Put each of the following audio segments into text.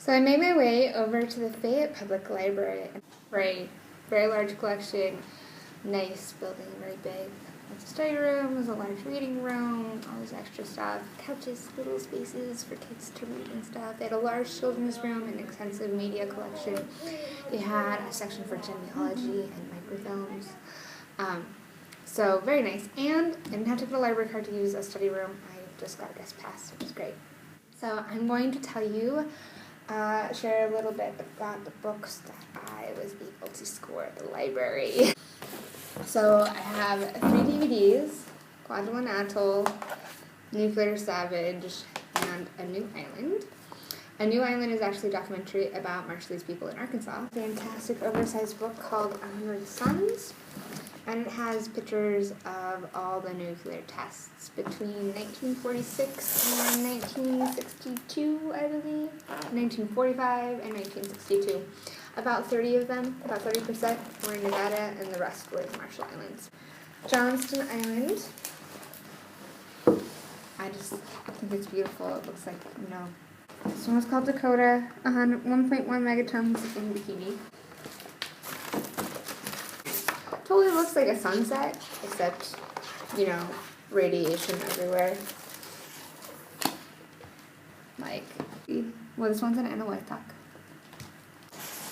So I made my way over to the Fayetteville Public Library. Very large collection, nice building, very big. There's a study room, there's a large reading room, all this extra stuff, couches, little spaces for kids to read and stuff. They had a large children's room, an extensive media collection. They had a section for genealogy and microfilms. So very nice. And I didn't have to get a library card to use a study room. I just got a guest pass, which is great. So I'm going to tell you, share a little bit about the books that I was able to score at the library. So I have 3 DVDs, Kwajalein Atoll, Nuclear Savage, and A New Island. A New Island is actually a documentary about Marshallese people in Arkansas. Fantastic oversized book called 100 Suns. And it has pictures of all the nuclear tests between 1946 and 1962, I believe. 1945 and 1962. About 30 of them, about 30% were in Nevada, and the rest were in the Marshall Islands. Johnston Island. I think it's beautiful. It looks like, this one was called Dakota, 1.1 megatons in bikini. Totally looks like a sunset, except, radiation everywhere. This one's an Anahuaytach.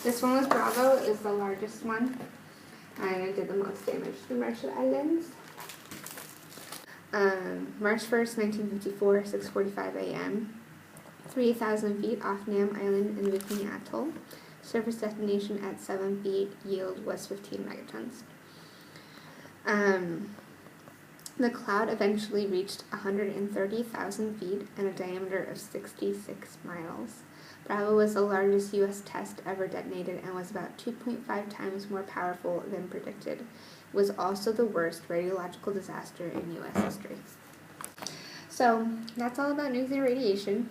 This one was Bravo, is the largest one, and it did the most damage to the Marshall Islands. March 1st, 1954, 6:45 a.m. 3,000 feet off Nam Island in Bikini Atoll. Surface detonation at 7 feet, yield was 15 megatons. The cloud eventually reached 130,000 feet and a diameter of 66 miles. Bravo was the largest U.S. test ever detonated and was about 2.5 times more powerful than predicted. It was also the worst radiological disaster in U.S. history. So, that's all about nuclear radiation.